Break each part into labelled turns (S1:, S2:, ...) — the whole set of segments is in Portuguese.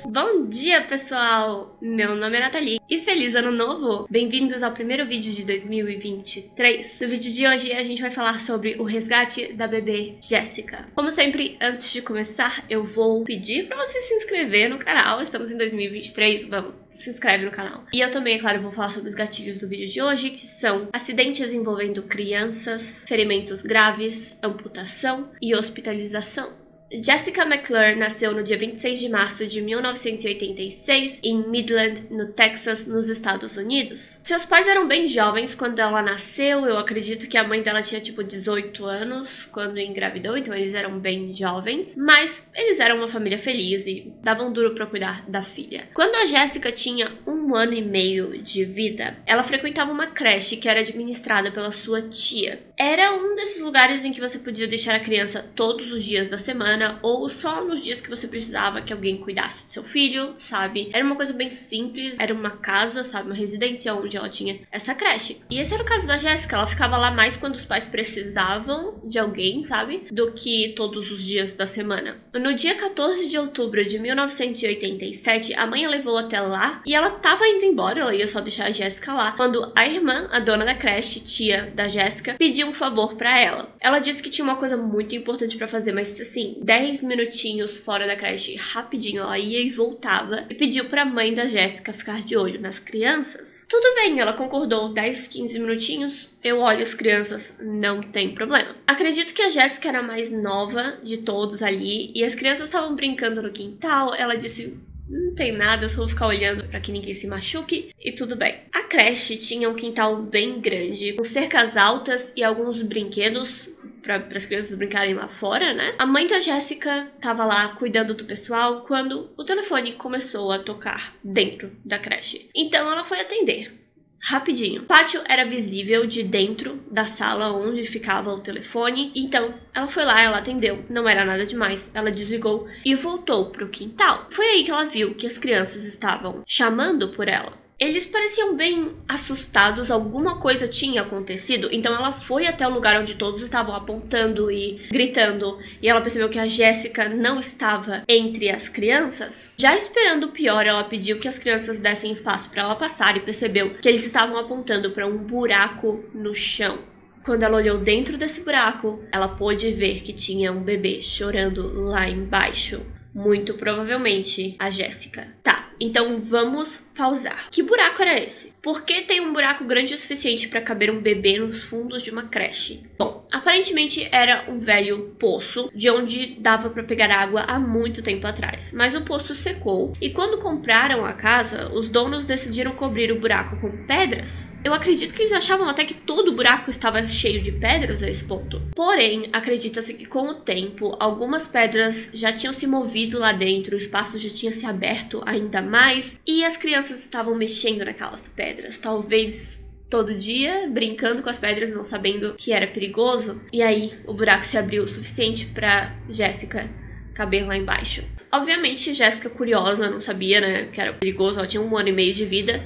S1: Bom dia, pessoal! Meu nome é Nathalie e feliz ano novo! Bem-vindos ao primeiro vídeo de 2023. No vídeo de hoje a gente vai falar sobre o resgate da bebê Jéssica. Como sempre, antes de começar, eu vou pedir pra você se inscrever no canal. Estamos em 2023, vamos, se inscreve no canal. E eu também, é claro, vou falar sobre os gatilhos do vídeo de hoje, que são acidentes envolvendo crianças, ferimentos graves, amputação e hospitalização. Jessica McClure nasceu no dia 26 de março de 1986 em Midland, no Texas, nos Estados Unidos. Seus pais eram bem jovens quando ela nasceu. Eu acredito que a mãe dela tinha tipo 18 anos quando engravidou, então eles eram bem jovens. Mas eles eram uma família feliz e davam duro pra cuidar da filha. Quando a Jessica tinha 1 ano e meio de vida, ela frequentava uma creche que era administrada pela sua tia. Era um desses lugares em que você podia deixar a criança todos os dias da semana, ou só nos dias que você precisava que alguém cuidasse do seu filho, sabe? Era uma coisa bem simples, era uma casa, sabe? Uma residência onde ela tinha essa creche. E esse era o caso da Jéssica, ela ficava lá mais quando os pais precisavam de alguém, sabe? Do que todos os dias da semana. No dia 14 de outubro de 1987, a mãe a levou até lá e ela tava indo embora, ela ia só deixar a Jéssica lá, quando a irmã, a dona da creche, tia da Jéssica, pediu um favor pra ela. Ela disse que tinha uma coisa muito importante pra fazer, mas assim, 10 minutinhos fora da creche, rapidinho, ela ia e voltava, e pediu pra mãe da Jéssica ficar de olho nas crianças. Tudo bem, ela concordou, 10, 15 minutinhos, eu olho as crianças, não tem problema. Acredito que a Jéssica era a mais nova de todos ali, e as crianças estavam brincando no quintal. Ela disse: não tem nada, eu só vou ficar olhando pra que ninguém se machuque e tudo bem. A creche tinha um quintal bem grande, com cercas altas e alguns brinquedos para as crianças brincarem lá fora, né? A mãe da Jéssica tava lá cuidando do pessoal quando o telefone começou a tocar dentro da creche. Então ela foi atender. Rapidinho. O pátio era visível de dentro da sala onde ficava o telefone, então ela foi lá, ela atendeu, não era nada demais, ela desligou e voltou pro quintal. Foi aí que ela viu que as crianças estavam chamando por ela. Eles pareciam bem assustados, alguma coisa tinha acontecido, então ela foi até o lugar onde todos estavam apontando e gritando, e ela percebeu que a Jéssica não estava entre as crianças. Já esperando o pior, ela pediu que as crianças dessem espaço para ela passar e percebeu que eles estavam apontando para um buraco no chão. Quando ela olhou dentro desse buraco, ela pôde ver que tinha um bebê chorando lá embaixo. Muito provavelmente a Jéssica. Tá, então vamos pausar. Que buraco era esse? Por que tem um buraco grande o suficiente para caber um bebê nos fundos de uma creche? Bom, aparentemente era um velho poço de onde dava para pegar água há muito tempo atrás. Mas o poço secou e quando compraram a casa, os donos decidiram cobrir o buraco com pedras. Eu acredito que eles achavam até que todo o buraco estava cheio de pedras a esse ponto. Porém, acredita-se que com o tempo, algumas pedras já tinham se movido lá dentro, o espaço já tinha se aberto ainda mais e as crianças estavam mexendo naquelas pedras, talvez todo dia, brincando com as pedras, não sabendo que era perigoso. E aí o buraco se abriu o suficiente para Jéssica caber lá embaixo. Obviamente, Jéssica, curiosa, não sabia, né, que era perigoso, ela tinha 1 ano e meio de vida,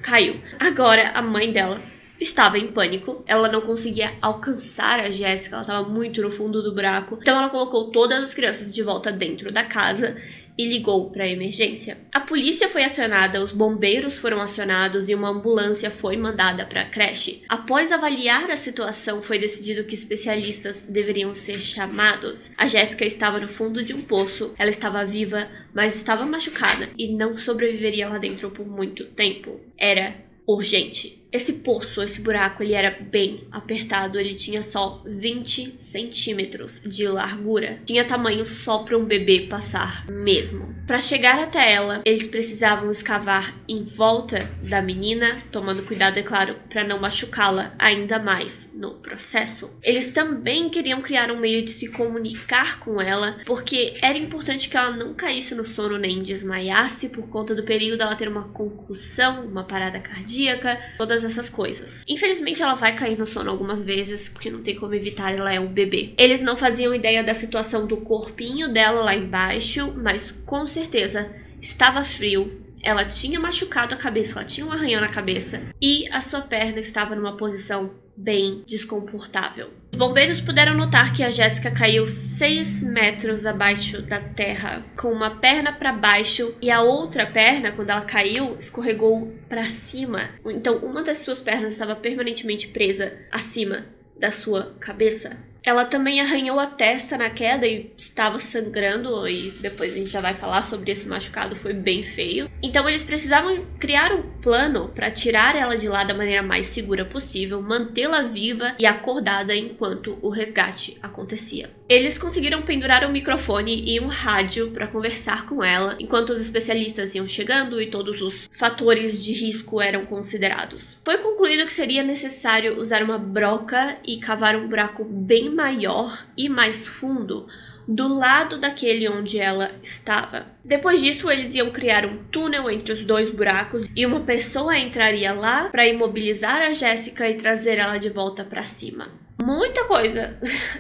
S1: caiu. Agora a mãe dela estava em pânico, ela não conseguia alcançar a Jéssica, ela estava muito no fundo do buraco. Então ela colocou todas as crianças de volta dentro da casa e ligou para a emergência. A polícia foi acionada, os bombeiros foram acionados e uma ambulância foi mandada para a creche. Após avaliar a situação, foi decidido que especialistas deveriam ser chamados. A Jéssica estava no fundo de um poço, ela estava viva, mas estava machucada e não sobreviveria lá dentro por muito tempo. Era urgente. Esse poço, esse buraco, ele era bem apertado, ele tinha só 20 centímetros de largura. Tinha tamanho só para um bebê passar mesmo. Para chegar até ela, eles precisavam escavar em volta da menina, tomando cuidado, é claro, para não machucá-la ainda mais no processo. Eles também queriam criar um meio de se comunicar com ela, porque era importante que ela não caísse no sono nem desmaiasse por conta do perigo dela ter uma concussão, uma parada cardíaca, todas essas coisas. Infelizmente ela vai cair no sono algumas vezes, porque não tem como evitar, ela é um bebê. Eles não faziam ideia da situação do corpinho dela lá embaixo, mas com certeza estava frio. Ela tinha machucado a cabeça, ela tinha um arranhão na cabeça e a sua perna estava numa posição bem desconfortável. Os bombeiros puderam notar que a Jessica caiu 6 metros abaixo da terra, com uma perna para baixo e a outra perna, quando ela caiu, escorregou para cima. Então, uma das suas pernas estava permanentemente presa acima da sua cabeça. Ela também arranhou a testa na queda e estava sangrando, e depois a gente já vai falar sobre esse machucado, foi bem feio. Então eles precisavam criar um plano para tirar ela de lá da maneira mais segura possível, mantê-la viva e acordada enquanto o resgate acontecia. Eles conseguiram pendurar um microfone e um rádio para conversar com ela, enquanto os especialistas iam chegando e todos os fatores de risco eram considerados. Foi concluído que seria necessário usar uma broca e cavar um buraco bem maior e mais fundo do lado daquele onde ela estava. Depois disso, eles iam criar um túnel entre os dois buracos e uma pessoa entraria lá para imobilizar a Jessica e trazer ela de volta para cima. Muita coisa,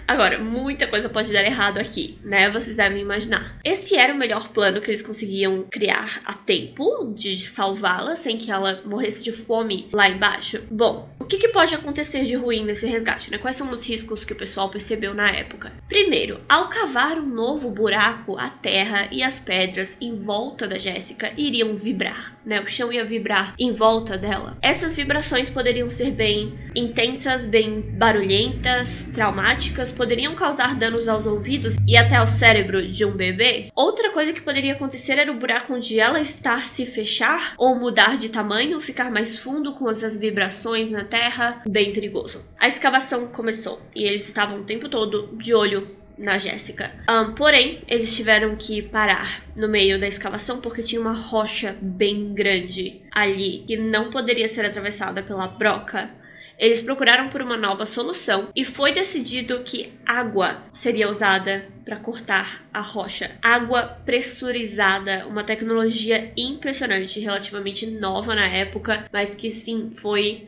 S1: agora, muita coisa pode dar errado aqui, né? Vocês devem imaginar. Esse era o melhor plano que eles conseguiam criar a tempo de salvá-la, sem que ela morresse de fome lá embaixo. Bom, o que pode acontecer de ruim nesse resgate, né? Quais são os riscos que o pessoal percebeu na época? Primeiro, ao cavar um novo buraco, a terra e as pedras em volta da Jessica iriam vibrar, né? O chão ia vibrar em volta dela. Essas vibrações poderiam ser bem intensas, bem barulhentas, traumáticas, poderiam causar danos aos ouvidos e até ao cérebro de um bebê. Outra coisa que poderia acontecer era o buraco onde ela está se fechar ou mudar de tamanho, ficar mais fundo com essas vibrações na terra, bem perigoso. A escavação começou e eles estavam o tempo todo de olho na Jessica. Porém, eles tiveram que parar no meio da escavação porque tinha uma rocha bem grande ali que não poderia ser atravessada pela broca. Eles procuraram por uma nova solução e foi decidido que água seria usada para cortar a rocha. Água pressurizada, uma tecnologia impressionante, relativamente nova na época, mas que sim, foi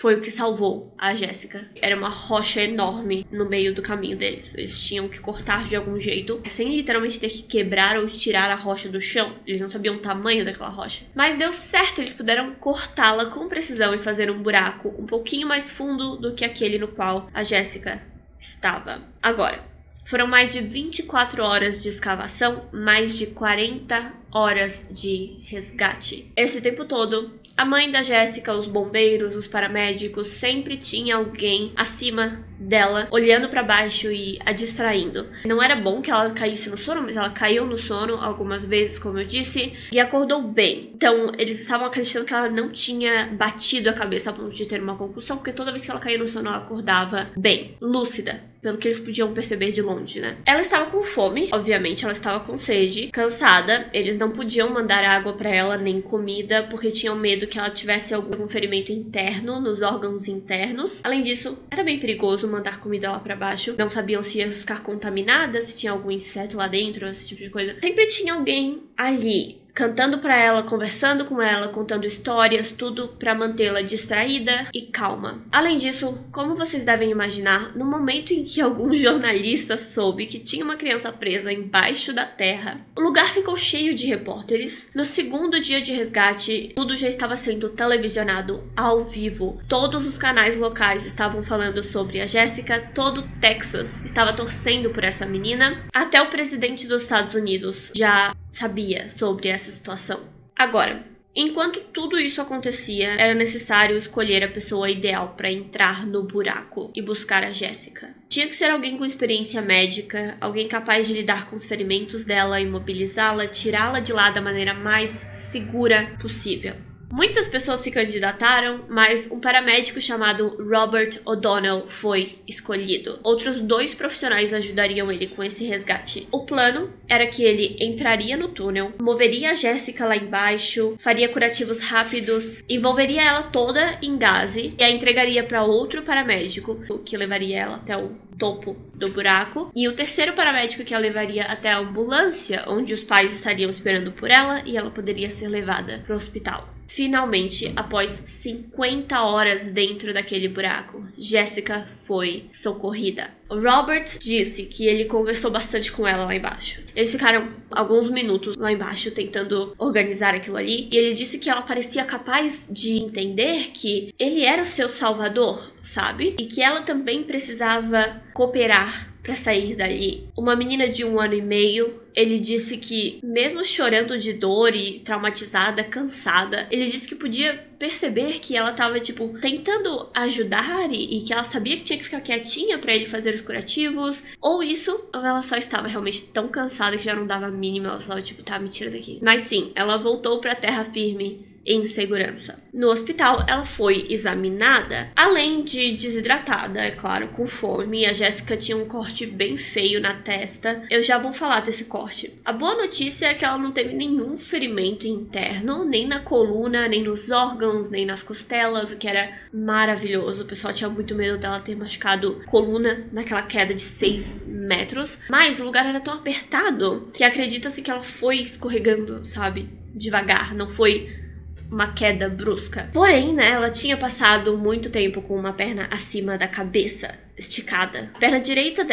S1: o que salvou a Jessica. Era uma rocha enorme no meio do caminho deles. Eles tinham que cortar de algum jeito, sem literalmente ter que quebrar ou tirar a rocha do chão. Eles não sabiam o tamanho daquela rocha. Mas deu certo, eles puderam cortá-la com precisão e fazer um buraco um pouquinho mais fundo do que aquele no qual a Jessica estava. Agora, foram mais de 24 horas de escavação, mais de 40 horas de resgate. Esse tempo todo, a mãe da Jessica, os bombeiros, os paramédicos, sempre tinha alguém acima dela, olhando pra baixo e a distraindo. Não era bom que ela caísse no sono, mas ela caiu no sono algumas vezes, como eu disse, e acordou bem. Então, eles estavam acreditando que ela não tinha batido a cabeça a ponto de ter uma concussão, porque toda vez que ela caía no sono, ela acordava bem, lúcida, pelo que eles podiam perceber de longe, né? Ela estava com fome, obviamente, ela estava com sede, cansada. Eles não podiam mandar água pra ela, nem comida, porque tinham medo que ela tivesse algum ferimento interno, nos órgãos internos. Além disso, era bem perigoso mandar comida lá pra baixo. Não sabiam se ia ficar contaminada, se tinha algum inseto lá dentro, esse tipo de coisa. Sempre tinha alguém ali, cantando pra ela, conversando com ela, contando histórias, tudo pra mantê-la distraída e calma. Além disso, como vocês devem imaginar, no momento em que algum jornalista soube que tinha uma criança presa embaixo da terra, o lugar ficou cheio de repórteres. No segundo dia de resgate, tudo já estava sendo televisionado ao vivo. Todos os canais locais estavam falando sobre a Jessica, todo o Texas estava torcendo por essa menina. Até o presidente dos Estados Unidos já sabia sobre essa situação. Agora, enquanto tudo isso acontecia, era necessário escolher a pessoa ideal para entrar no buraco e buscar a Jessica. Tinha que ser alguém com experiência médica, alguém capaz de lidar com os ferimentos dela, imobilizá-la, tirá-la de lá da maneira mais segura possível. Muitas pessoas se candidataram, mas um paramédico chamado Robert O'Donnell foi escolhido. Outros 2 profissionais ajudariam ele com esse resgate. O plano era que ele entraria no túnel, moveria a Jessica lá embaixo, faria curativos rápidos, envolveria ela toda em gaze e a entregaria para outro paramédico, o que levaria ela até o topo do buraco, e o terceiro paramédico que a levaria até a ambulância, onde os pais estariam esperando por ela e ela poderia ser levada para o hospital. Finalmente, após 50 horas dentro daquele buraco, Jessica foi socorrida. O Robert disse que ele conversou bastante com ela lá embaixo. Eles ficaram alguns minutos lá embaixo tentando organizar aquilo ali. E ele disse que ela parecia capaz de entender que ele era o seu salvador, sabe? E que ela também precisava cooperar para sair dali. Uma menina de 1 ano e meio, ele disse que, mesmo chorando de dor e traumatizada, cansada, ele disse que podia perceber que ela tava, tipo, tentando ajudar e que ela sabia que tinha que ficar quietinha para ele fazer os curativos. Ou isso, ou ela só estava realmente tão cansada que já não dava a mínima, ela estava tipo, tá, me tira daqui. Mas sim, ela voltou pra terra firme em segurança. No hospital, ela foi examinada, além de desidratada, é claro, com fome. A Jessica tinha um corte bem feio na testa. Eu já vou falar desse corte. A boa notícia é que ela não teve nenhum ferimento interno, nem na coluna, nem nos órgãos, nem nas costelas, o que era maravilhoso. O pessoal tinha muito medo dela ter machucado coluna naquela queda de 6 metros. Mas o lugar era tão apertado que acredita-se que ela foi escorregando, sabe? Devagar, não foi uma queda brusca. Porém, né, ela tinha passado muito tempo com uma perna acima da cabeça, esticada. A perna direita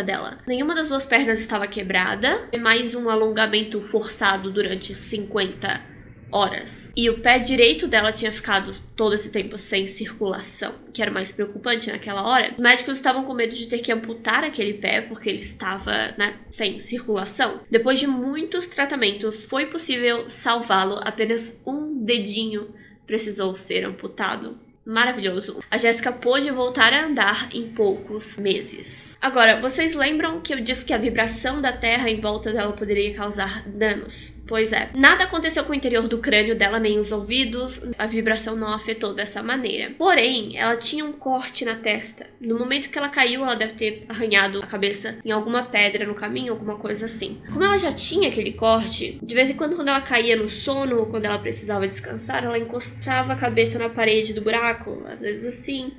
S1: dela, nenhuma das duas pernas estava quebrada, e mais um alongamento forçado durante 50 horas. E o pé direito dela tinha ficado todo esse tempo sem circulação, que era mais preocupante naquela hora. Os médicos estavam com medo de ter que amputar aquele pé, porque ele estava, né, sem circulação. Depois de muitos tratamentos, foi possível salvá-lo. Apenas um dedinho precisou ser amputado. Maravilhoso. A Jessica pôde voltar a andar em poucos meses. Agora, vocês lembram que eu disse que a vibração da terra em volta dela poderia causar danos? Pois é. Nada aconteceu com o interior do crânio dela, nem os ouvidos. A vibração não afetou dessa maneira. Porém, ela tinha um corte na testa. No momento que ela caiu, ela deve ter arranhado a cabeça em alguma pedra no caminho, alguma coisa assim. Como ela já tinha aquele corte, de vez em quando ela caía no sono ou quando ela precisava descansar, ela encostava a cabeça na parede do buraco, às vezes assim,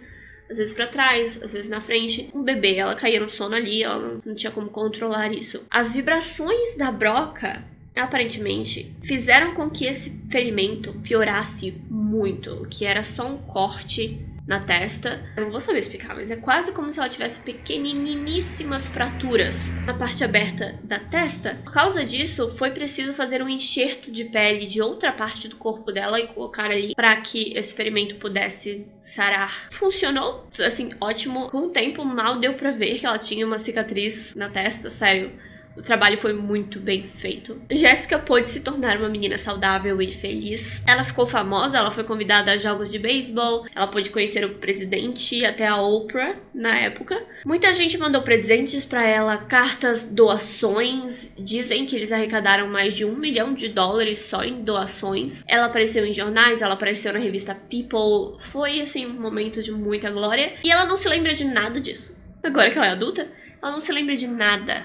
S1: às vezes pra trás, às vezes na frente. Um bebê, ela caía no sono ali, ela não tinha como controlar isso. As vibrações da broca, aparentemente, fizeram com que esse ferimento piorasse muito, que era só um corte na testa. Eu não vou saber explicar, mas é quase como se ela tivesse pequeniníssimas fraturas na parte aberta da testa. Por causa disso, foi preciso fazer um enxerto de pele de outra parte do corpo dela e colocar ali para que esse ferimento pudesse sarar. Funcionou, assim, ótimo. Com o tempo, mal deu pra ver que ela tinha uma cicatriz na testa, sério. O trabalho foi muito bem feito. Jessica pôde se tornar uma menina saudável e feliz. Ela ficou famosa, ela foi convidada a jogos de beisebol, ela pôde conhecer o presidente e até a Oprah na época. Muita gente mandou presentes pra ela, cartas, doações. Dizem que eles arrecadaram mais de $1 milhão só em doações. Ela apareceu em jornais, ela apareceu na revista People. Foi, assim, um momento de muita glória. E ela não se lembra de nada disso. Agora que ela é adulta, ela não se lembra de nada.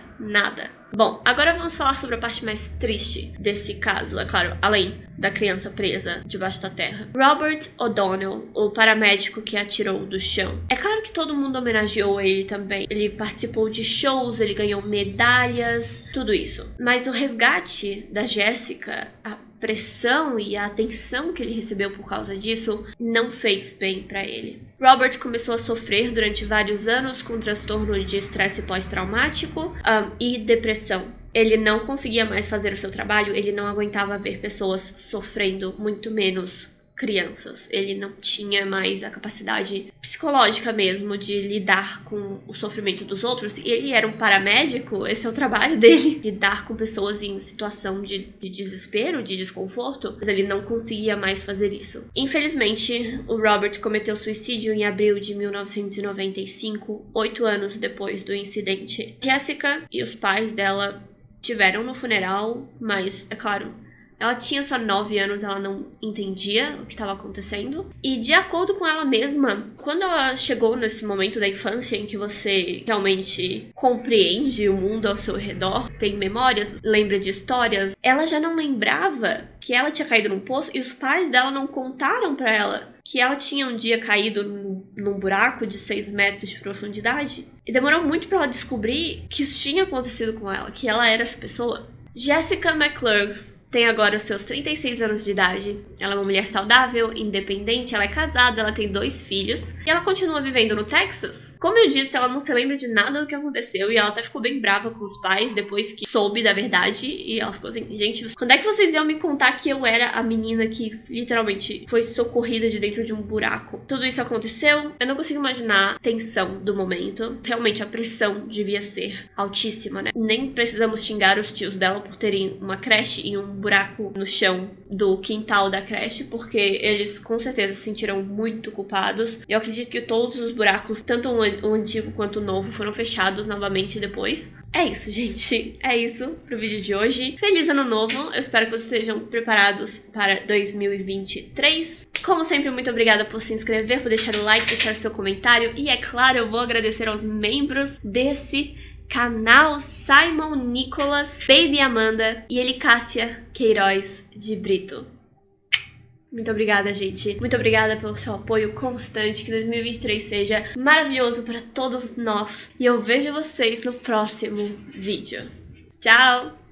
S1: Bom, agora vamos falar sobre a parte mais triste desse caso, é claro, além da criança presa debaixo da terra. Robert O'Donnell, o paramédico que a tirou do chão. É claro que todo mundo homenageou ele também. Ele participou de shows, ele ganhou medalhas, tudo isso. Mas o resgate da Jessica, a pressão e a atenção que ele recebeu por causa disso, não fez bem pra ele. Robert começou a sofrer durante vários anos com transtorno de estresse pós-traumático e depressão. Ele não conseguia mais fazer o seu trabalho, ele não aguentava ver pessoas sofrendo, muito menos crianças. Ele não tinha mais a capacidade psicológica mesmo de lidar com o sofrimento dos outros. E ele era um paramédico, esse é o trabalho dele, lidar com pessoas em situação de desespero, de desconforto. Mas ele não conseguia mais fazer isso. Infelizmente, o Robert cometeu suicídio em abril de 1995, 8 anos depois do incidente. Jessica e os pais dela tiveram no funeral, mas, é claro, ela tinha só 9 anos, ela não entendia o que estava acontecendo. E de acordo com ela mesma, quando ela chegou nesse momento da infância em que você realmente compreende o mundo ao seu redor, tem memórias, lembra de histórias, ela já não lembrava que ela tinha caído num poço e os pais dela não contaram pra ela que ela tinha um dia caído num buraco de 6 metros de profundidade. E demorou muito pra ela descobrir que isso tinha acontecido com ela, que ela era essa pessoa. Jessica McClurg tem agora os seus 36 anos de idade. Ela é uma mulher saudável, independente, ela é casada, ela tem 2 filhos e ela continua vivendo no Texas. Como eu disse, ela não se lembra de nada do que aconteceu e ela até ficou bem brava com os pais depois que soube da verdade e ela ficou assim, gente, quando é que vocês iam me contar que eu era a menina que literalmente foi socorrida de dentro de um buraco? Tudo isso aconteceu, eu não consigo imaginar a tensão do momento. Realmente a pressão devia ser altíssima, né? Nem precisamos xingar os tios dela por terem uma creche e um buraco no chão do quintal da creche, porque eles com certeza se sentiram muito culpados. Eu acredito que todos os buracos, tanto o antigo quanto o novo, foram fechados novamente depois. É isso, gente. É isso pro vídeo de hoje. Feliz ano novo. Eu espero que vocês estejam preparados para 2023. Como sempre, muito obrigada por se inscrever, por deixar o like, deixar o seu comentário. E é claro, eu vou agradecer aos membros desse canal: Simon Nicolas, Baby Amanda e Elicássia Queiroz de Brito. Muito obrigada, gente. Muito obrigada pelo seu apoio constante. Que 2023 seja maravilhoso para todos nós. E eu vejo vocês no próximo vídeo. Tchau!